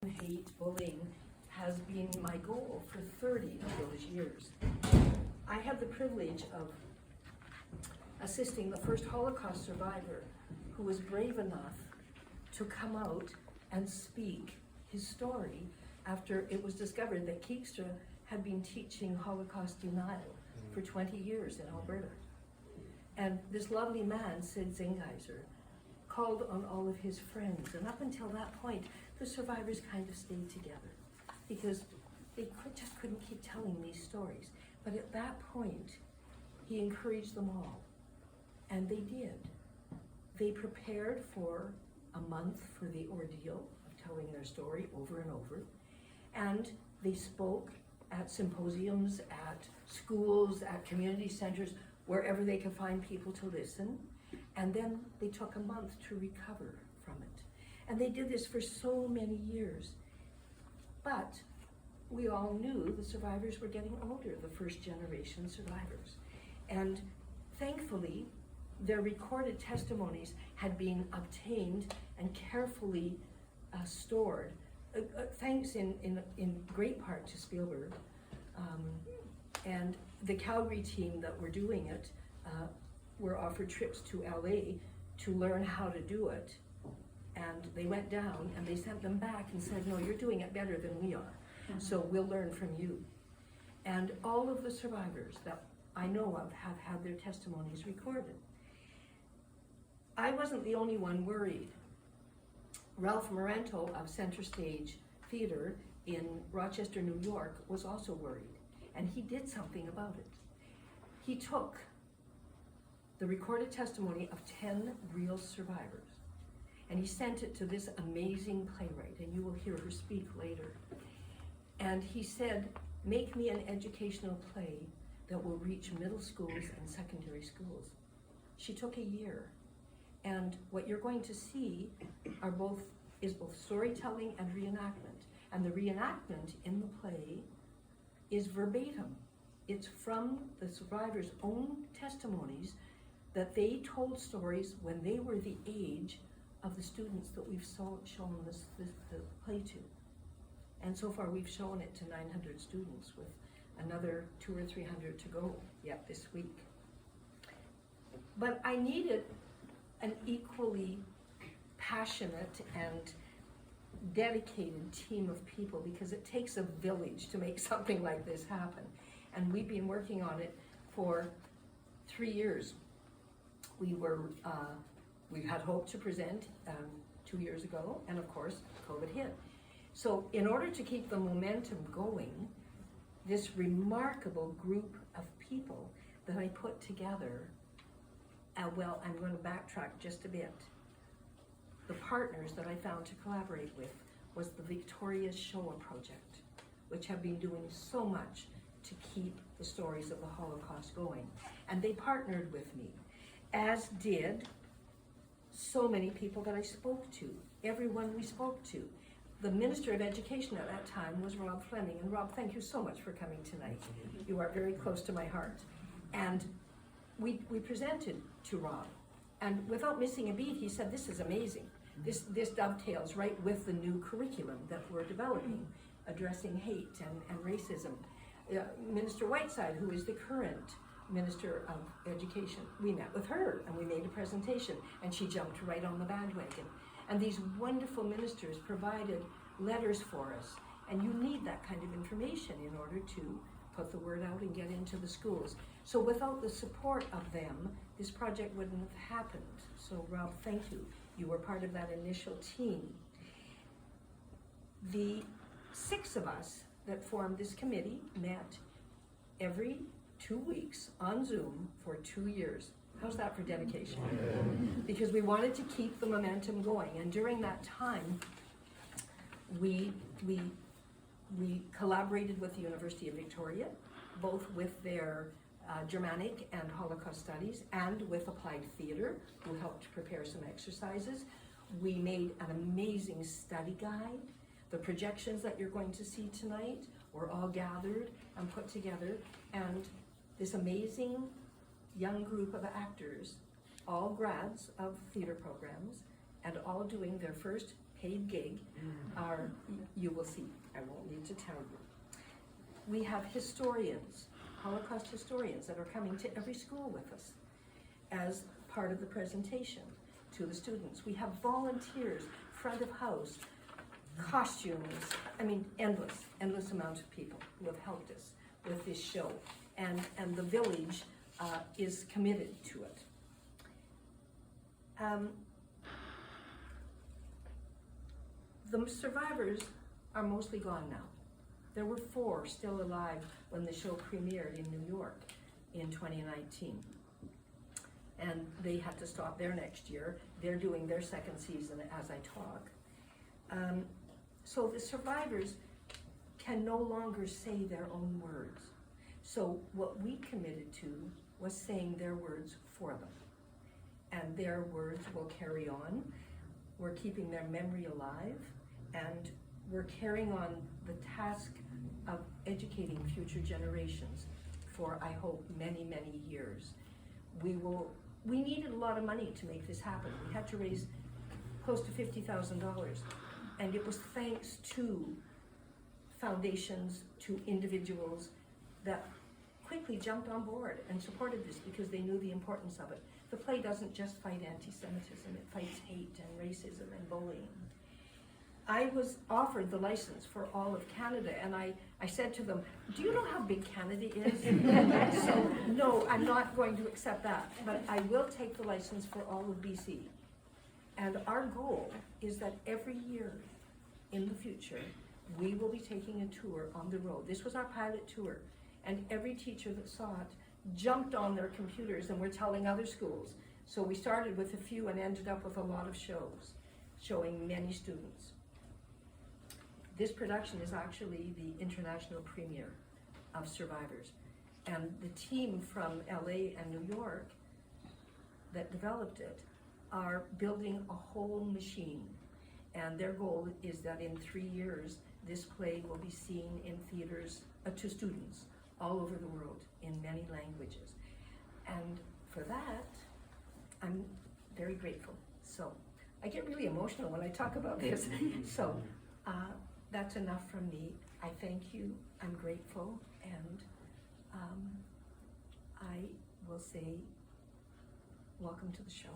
Hate, bullying has been my goal for 30 of those years. I had the privilege of assisting the first Holocaust survivor who was brave enough to come out and speak his story after it was discovered that Keekstra had been teaching Holocaust denial for 20 years in Alberta. And this lovely man, Sid Zingeiser, called on all of his friends, and up until that point, the survivors kind of stayed together because they just couldn't keep telling these stories. But at that point, he encouraged them all, and they did. They prepared for a month for the ordeal of telling their story over and over, and they spoke at symposiums, at schools, at community centers, wherever they could find people to listen. And then they took a month to recover from it. And they did this for so many years. But we all knew the survivors were getting older, the first generation survivors. And thankfully, their recorded testimonies had been obtained and carefully stored, thanks in great part to Spielberg. And the Calgary team that were doing it were offered trips to LA to learn how to do it. And they went down and they sent them back and said, no, you're doing it better than we are. So we'll learn from you. And all of the survivors that I know of have had their testimonies recorded. I wasn't the only one worried. Ralph Marento of Center Stage Theater in Rochester, New York was also worried. And he did something about it. He took the recorded testimony of 10 real survivors, and he sent it to this amazing playwright, and you will hear her speak later. And he said, make me an educational play that will reach middle schools and secondary schools. She took a year, and what you're going to see is both storytelling and reenactment. And the reenactment in the play is verbatim. It's from the survivors' own testimonies that they told stories when they were the age of the students that we've shown the play to. And so far we've shown it to 900 students with another 200 or 300 to go yet this week. But I needed an equally passionate and dedicated team of people because it takes a village to make something like this happen. And we've been working on it for 3 years. We had hoped to present 2 years ago, and of course, COVID hit. So in order to keep the momentum going, this remarkable group of people that I put together, well, I'm going to backtrack just a bit. The partners that I found to collaborate with was the Victoria's Shoah Project, which have been doing so much to keep the stories of the Holocaust going. And they partnered with me, as did so many people that I spoke to, everyone we spoke to. The Minister of Education at that time was Rob Fleming. And Rob, thank you so much for coming tonight. You are very close to my heart. And we presented to Rob. And without missing a beat, he said, this is amazing. This dovetails right with the new curriculum that we're developing, addressing hate and racism. Minister Whiteside, who is the current Minister of Education, we met with her and we made a presentation and she jumped right on the bandwagon. And these wonderful ministers provided letters for us. And you need that kind of information in order to put the word out and get into the schools. So without the support of them, this project wouldn't have happened. So Rob, thank you. You were part of that initial team. The 6 of us that formed this committee met every 2 weeks on Zoom for 2 years. How's that for dedication? Because we wanted to keep the momentum going, and during that time, we collaborated with the University of Victoria, both with their Germanic and Holocaust studies, and with Applied Theatre, who helped prepare some exercises. We made an amazing study guide. The projections that you're going to see tonight were all gathered and put together, and this amazing young group of actors, all grads of theater programs, and all doing their first paid gig, are, you will see. I won't need to tell you. We have historians, Holocaust historians, that are coming to every school with us as part of the presentation to the students. We have volunteers, front of house, costumes, I mean, endless amount of people who have helped us with this show. And the village is committed to it. The survivors are mostly gone now. There were 4 still alive when the show premiered in New York in 2019. And they had to stop there next year. They're doing their second season as I talk. So the survivors can no longer say their own words. So what we committed to was saying their words for them. And their words will carry on. We're keeping their memory alive, and we're carrying on the task of educating future generations for, I hope, many, many years. We needed a lot of money to make this happen. We had to raise close to $50,000, and it was thanks to foundations, to individuals that quickly jumped on board and supported this because they knew the importance of it. The play doesn't just fight anti-Semitism, it fights hate and racism and bullying. I was offered the license for all of Canada, and I said to them, do you know how big Canada is? So no, I'm not going to accept that, but I will take the license for all of BC. And our goal is that every year in the future, we will be taking a tour on the road. This was our pilot tour, and every teacher that saw it jumped on their computers and were telling other schools. So we started with a few and ended up with a lot of shows, showing many students. This production is actually the international premiere of Survivors. And the team from LA and New York that developed it are building a whole machine. And their goal is that in 3 years, this play will be seen in theaters to students all over the world in many languages. And for that, I'm very grateful. So I get really emotional when I talk about this. So that's enough from me. I thank you, I'm grateful, and I will say welcome to the show.